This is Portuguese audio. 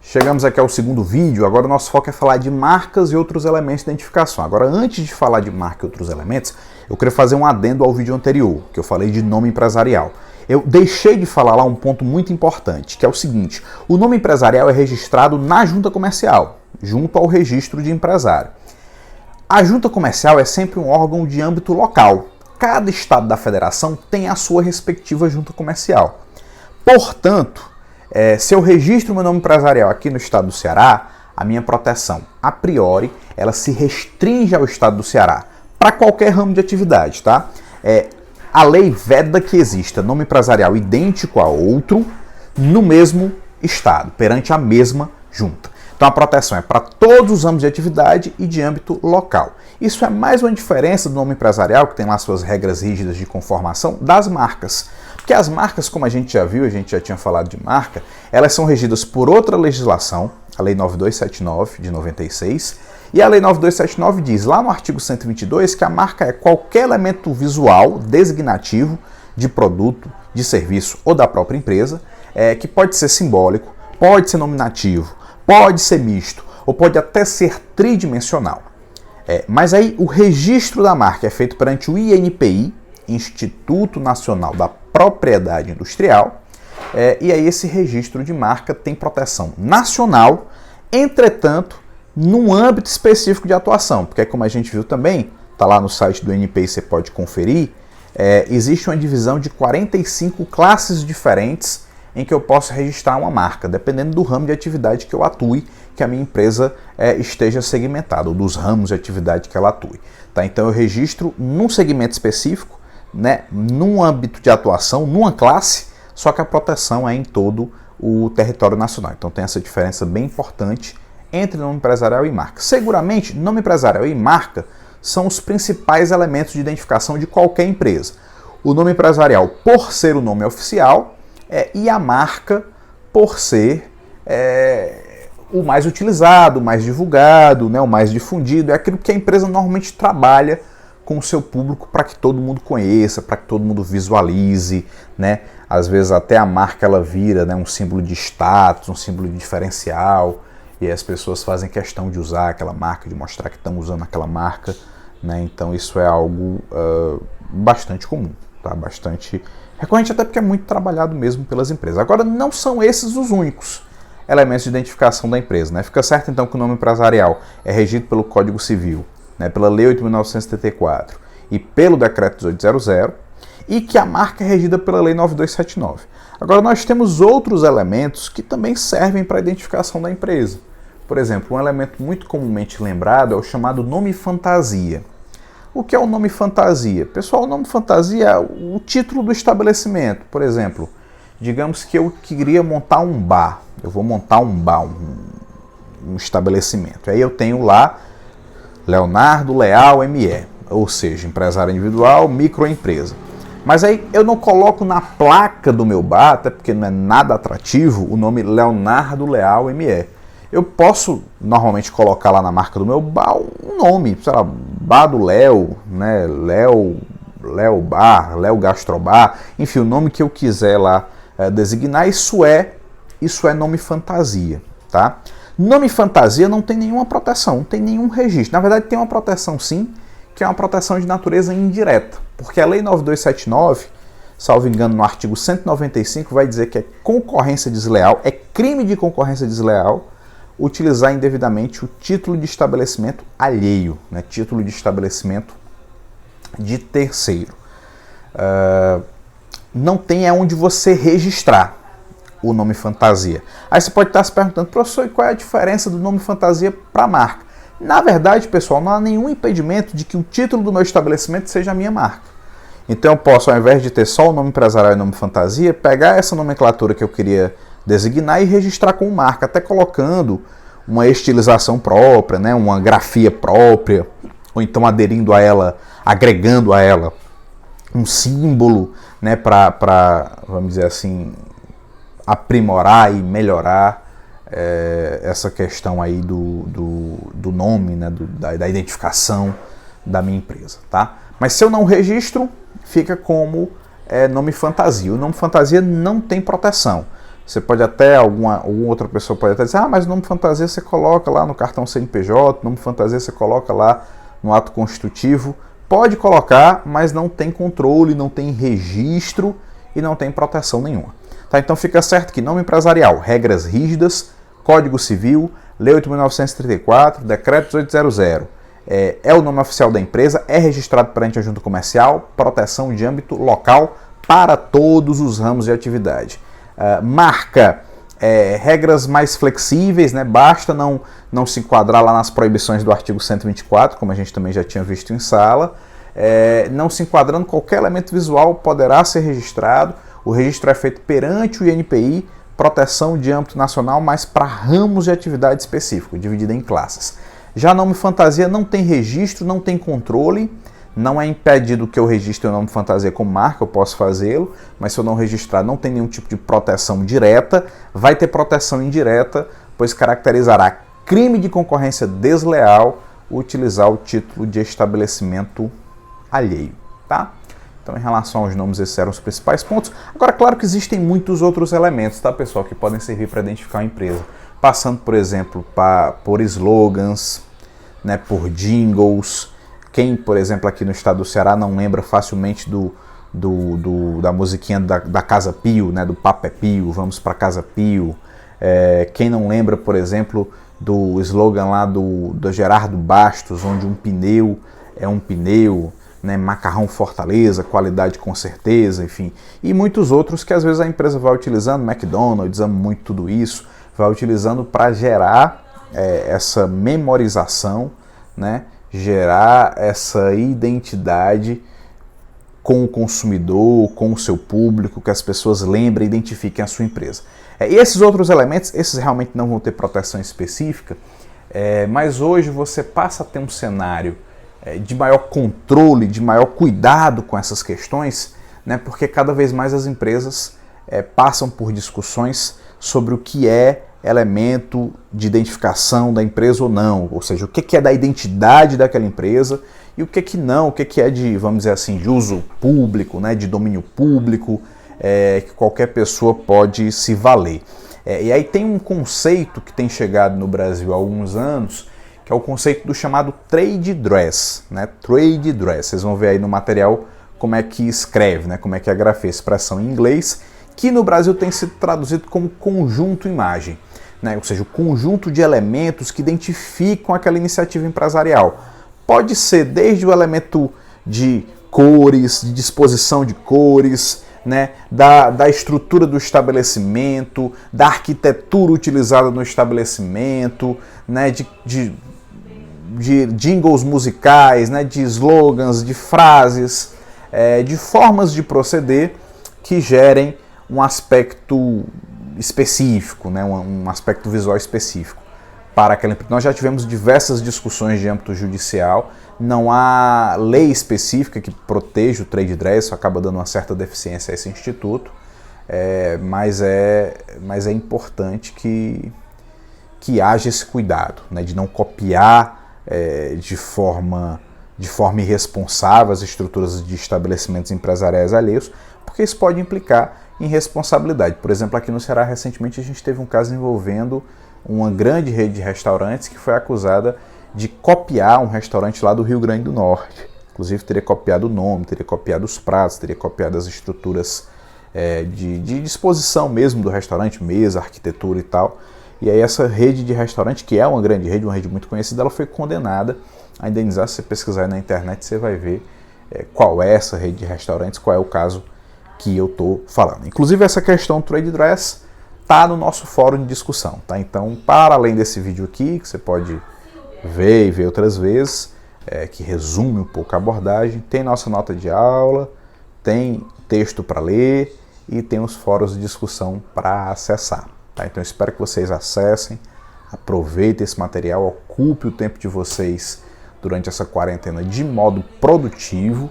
Chegamos aqui ao segundo vídeo, agora o nosso foco é falar de marcas e outros elementos de identificação. Agora, antes de falar de marca e outros elementos, eu queria fazer um adendo ao vídeo anterior, que eu falei de nome empresarial. Eu deixei de falar lá um ponto muito importante, que é o seguinte: o nome empresarial é registrado na junta comercial, junto ao registro de empresário. A junta comercial é sempre um órgão de âmbito local. Cada estado da federação tem a sua respectiva junta comercial. Portanto, se eu registro meu nome empresarial aqui no estado do Ceará, a minha proteção, a priori, ela se restringe ao estado do Ceará, para qualquer ramo de atividade, tá? A lei veda que exista nome empresarial idêntico a outro no mesmo estado, perante a mesma junta. Então a proteção é para todos os ramos de atividade e de âmbito local. Isso é mais uma diferença do nome empresarial, que tem lá suas regras rígidas de conformação, das marcas. Porque as marcas, como a gente já viu, a gente já tinha falado de marca, elas são regidas por outra legislação, a Lei 9279 de 96, e a Lei 9279 diz lá no artigo 122 que a marca é qualquer elemento visual designativo de produto, de serviço ou da própria empresa, que pode ser simbólico, pode ser nominativo, pode ser misto ou pode até ser tridimensional. Mas aí o registro da marca é feito perante o INPI, Instituto Nacional da Propriedade Industrial, e aí esse registro de marca tem proteção nacional, entretanto, num âmbito específico de atuação, porque como a gente viu também, está lá no site do INPI, você pode conferir, existe uma divisão de 45 classes diferentes em que eu posso registrar uma marca, dependendo do ramo de atividade que eu atue, que a minha empresa esteja segmentada, ou dos ramos de atividade que ela atue. Tá? Então eu registro num segmento específico, né, num âmbito de atuação, numa classe, só que a proteção é em todo o território nacional. Então tem essa diferença bem importante entre nome empresarial e marca. Seguramente, nome empresarial e marca são os principais elementos de identificação de qualquer empresa. O nome empresarial por ser o nome oficial e a marca por ser o mais utilizado, o mais divulgado, né, o mais difundido. É aquilo que a empresa normalmente trabalha com o seu público para que todo mundo conheça, para que todo mundo visualize, né? Às vezes até a marca ela vira, né, um símbolo de status, um símbolo de diferencial, e as pessoas fazem questão de usar aquela marca, de mostrar que estão usando aquela marca, né? Então isso é algo bastante comum, tá? Bastante recorrente, até porque é muito trabalhado mesmo pelas empresas. Agora, não são esses os únicos elementos de identificação da empresa, né? Fica certo então que o nome empresarial é regido pelo Código Civil, né, pela Lei 8.974 e pelo Decreto 1800, e que a marca é regida pela Lei 9279. Agora nós temos outros elementos que também servem para a identificação da empresa. Por exemplo, um elemento muito comumente lembrado é o chamado nome fantasia. O que é o nome fantasia? Pessoal, o nome fantasia é o título do estabelecimento. Por exemplo, digamos que eu queria montar um bar. Eu vou montar um bar, um estabelecimento. Aí eu tenho lá Leonardo Leal ME, ou seja, empresário individual, microempresa. Mas aí eu não coloco na placa do meu bar, até porque não é nada atrativo, o nome Leonardo Leal ME. Eu posso normalmente colocar lá na marca do meu bar um nome, sei lá, Bar do Léo, né? Léo Bar, Léo Gastrobar, enfim, o nome que eu quiser lá designar, isso é nome fantasia, tá? Nome fantasia não tem nenhuma proteção, não tem nenhum registro. Na verdade tem uma proteção sim, que é uma proteção de natureza indireta, porque a Lei 9279, salvo engano no artigo 195, vai dizer que é concorrência desleal, é crime de concorrência desleal utilizar indevidamente o título de estabelecimento alheio, né? Título de estabelecimento de terceiro. Não tem onde você registrar o nome fantasia. Aí você pode estar se perguntando, professor, e qual é a diferença do nome fantasia para a marca? Na verdade, pessoal, não há nenhum impedimento de que o título do meu estabelecimento seja a minha marca. Então eu posso, ao invés de ter só o nome empresarial e o nome fantasia, pegar essa nomenclatura que eu queria designar e registrar como marca, até colocando uma estilização própria, né, uma grafia própria, ou então aderindo a ela, agregando a ela um símbolo, né, para, vamos dizer assim, aprimorar e melhorar essa questão aí do nome, né, da identificação da minha empresa, tá? Mas se eu não registro, fica como nome fantasia. O nome fantasia não tem proteção. Você pode até, alguma outra pessoa pode até dizer, ah, mas o nome fantasia você coloca lá no cartão CNPJ, o nome fantasia você coloca lá no ato constitutivo. Pode colocar, mas não tem controle, não tem registro e não tem proteção nenhuma. Tá? Então fica certo que nome empresarial, regras rígidas, Código Civil, Lei 8.934, Decreto 1800, é o nome oficial da empresa, é registrado perante a junta comercial, proteção de âmbito local para todos os ramos de atividade. Marca, regras mais flexíveis, né? Basta não se enquadrar lá nas proibições do artigo 124, como a gente também já tinha visto em sala. Não se enquadrando, qualquer elemento visual poderá ser registrado. O registro é feito perante o INPI, proteção de âmbito nacional, mas para ramos de atividade específico, dividido em classes. Já nome fantasia não tem registro, não tem controle, não é impedido que eu registre o nome fantasia como marca, eu posso fazê-lo, mas se eu não registrar não tem nenhum tipo de proteção direta, vai ter proteção indireta, pois caracterizará crime de concorrência desleal utilizar o título de estabelecimento alheio, tá? Então, em relação aos nomes, esses eram os principais pontos. Agora, claro que existem muitos outros elementos, tá, pessoal, que podem servir para identificar uma empresa. Passando, por exemplo, por slogans, né, por jingles. Quem, por exemplo, aqui no estado do Ceará não lembra facilmente da musiquinha da Casa Pio, né, do Papo é Pio, vamos para Casa Pio. Quem não lembra, por exemplo, do slogan lá do Gerardo Bastos, onde um pneu é um pneu, né, macarrão Fortaleza, qualidade com certeza, enfim. E muitos outros que às vezes a empresa vai utilizando, McDonald's, amo muito tudo isso, vai utilizando para gerar essa memorização, né, gerar essa identidade com o consumidor, com o seu público, que as pessoas lembrem, identifiquem a sua empresa. E esses outros elementos, esses realmente não vão ter proteção específica, mas hoje você passa a ter um cenário de maior controle, de maior cuidado com essas questões, né, porque cada vez mais as empresas passam por discussões sobre o que é elemento de identificação da empresa ou não, ou seja, o que é da identidade daquela empresa e o que não, o que é de, vamos dizer assim, de uso público, né, de domínio público, que qualquer pessoa pode se valer. E aí tem um conceito que tem chegado no Brasil há alguns anos, que é o conceito do chamado trade dress, né? Trade dress. Vocês vão ver aí no material como é que escreve, né? Como é que é a grafia, expressão em inglês, que no Brasil tem sido traduzido como conjunto imagem, né? Ou seja, o conjunto de elementos que identificam aquela iniciativa empresarial. Pode ser desde o elemento de cores, de disposição de cores, né? Da estrutura do estabelecimento, da arquitetura utilizada no estabelecimento, né? De jingles musicais, né, de slogans, de frases, de formas de proceder que gerem um aspecto específico, né, um aspecto visual específico para aquela empresa. Nós já tivemos diversas discussões de âmbito judicial, não há lei específica que proteja o trade dress, isso acaba dando uma certa deficiência a esse instituto, mas é importante que haja esse cuidado, né, de não copiar de forma irresponsável as estruturas de estabelecimentos empresariais alheios, porque isso pode implicar em responsabilidade. Por exemplo, aqui no Ceará, recentemente, a gente teve um caso envolvendo uma grande rede de restaurantes que foi acusada de copiar um restaurante lá do Rio Grande do Norte. Inclusive, teria copiado o nome, teria copiado os pratos, teria copiado as estruturas de disposição mesmo do restaurante, mesa, arquitetura e tal. E aí essa rede de restaurante, que é uma grande rede, uma rede muito conhecida, ela foi condenada a indenizar. Se você pesquisar aí na internet, você vai ver qual é essa rede de restaurantes, qual é o caso que eu estou falando. Inclusive, essa questão do trade dress está no nosso fórum de discussão, tá? Então, para além desse vídeo aqui, que você pode ver e ver outras vezes, que resume um pouco a abordagem, tem nossa nota de aula, tem texto para ler e tem os fóruns de discussão para acessar. Tá? Então, eu espero que vocês acessem, aproveitem esse material, ocupe o tempo de vocês durante essa quarentena de modo produtivo.